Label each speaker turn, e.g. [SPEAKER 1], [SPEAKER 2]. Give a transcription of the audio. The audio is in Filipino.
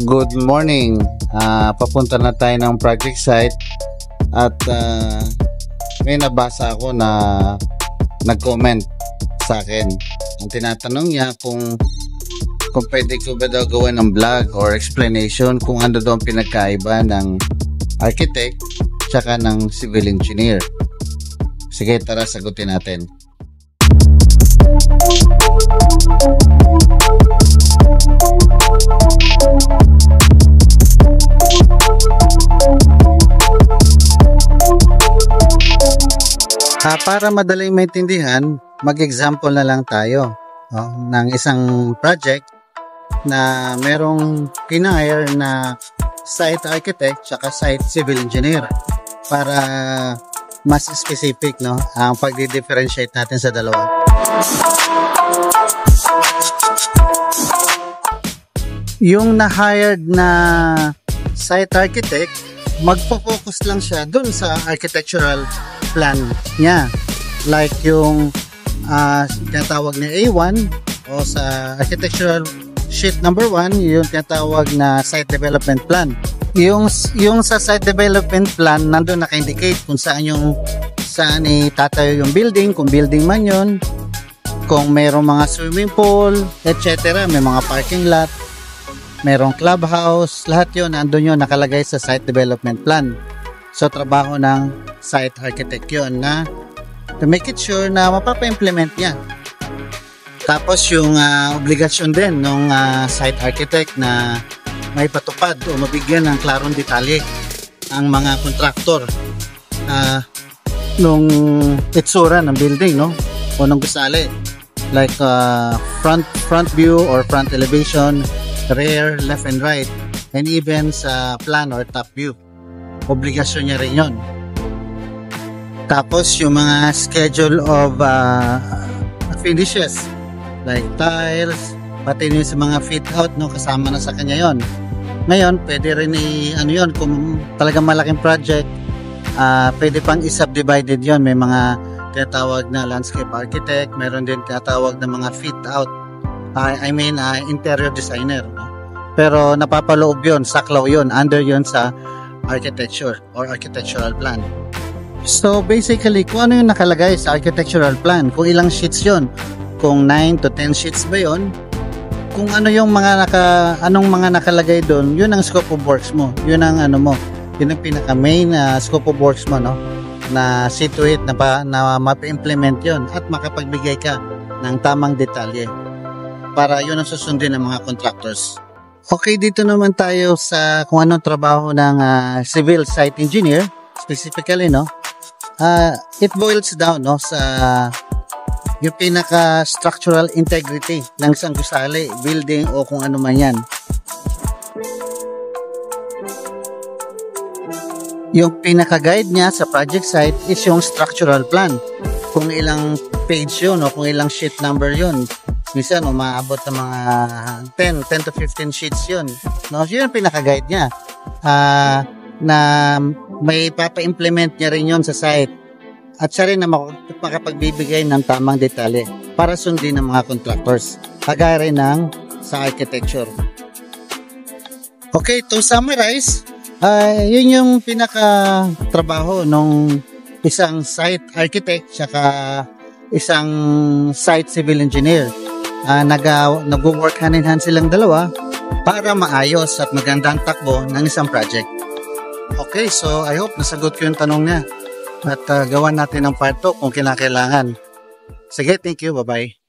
[SPEAKER 1] Good morning. Papunta na tayo ng project site at may nabasa ako na nag-comment sa akin. Ang tinatanong niya kung pwede ko ba daw gawin ng vlog or explanation kung ano daw ang pinagkaiba ng architect tsaka ng civil engineer. Sige, tara sagutin natin. Para madaling maintindihan, mag-example na lang tayo ng isang project na merong pinahire na site architect tsaka site civil engineer para mas specific ang pagdi-differentiate natin sa dalawa. Yung na-hired na site architect, magpo-focus lang siya dun sa architectural plan niya. Like yung tinatawag na A1 o sa architectural sheet number 1, yung tinatawag na site development plan. Yung sa site development plan, nandun naka-indicate kung saan itatayo yung building, kung building man yun, kung mayroong mga swimming pool, etc. May mga parking lot, mayroong clubhouse, lahat yun, nandun yun nakalagay sa site development plan. So, trabaho ng site architect yun na to make it sure na mapapa-implement niya. Tapos yung obligasyon din ng site architect na may patupad o mabigyan ng klarong detalye ang mga kontraktor nung itsura ng building o ng gusali, like front view or front elevation, rear, left and right, and even sa plan or top view. Obligasyon niya rin yun. Tapos yung mga schedule of finishes like tiles, pati yung sa mga fit out kasama na sa kanya yon. Ngayon pwede rin yun, kung talagang malaking project, pwede pang i-subdivided yon. May mga tinatawag na landscape architect, meron din tinatawag na mga fit out, interior designer, pero napapaloob yon, saklaw yon, under yon sa architecture or architectural plan. So basically, kung ano yung nakalagay sa architectural plan, kung ilang sheets yon, kung 9 to 10 sheets ba yon, kung ano yung anong mga nakalagay doon, yun ang scope of works mo, yun ang yun ang pinaka main scope of works mo, na see to it na mapa-implement yun at makapagbigay ka ng tamang detalye para yun ang susundin ng mga contractors. Okay, dito naman tayo sa kung anong trabaho ng civil site engineer specifically, it boils down sa yung pinaka structural integrity ng isang gusali, building o kung ano man yan. Yung pinaka guide niya sa project site is yung structural plan, kung ilang page yun o kung ilang sheet number yun. Minsan umaabot ng mga 10 to 15 sheets yun. Yun ang pinaka-guide niya. Na may papa-implement niya rin yun sa site. At siya rin na makapagbibigay ng tamang detalye para sundin ng mga contractors. Kagaya rin ng sa architecture. Okay, to summarize, yun yung pinaka-trabaho ng isang site architect saka isang site civil engineer. Nag-work hand in hand silang dalawa para maayos at magandang takbo ng isang project. Okay, so I hope nasagot ko yung tanong niya at gawan natin ng part 2 kung kinakailangan. Sige, thank you, bye-bye.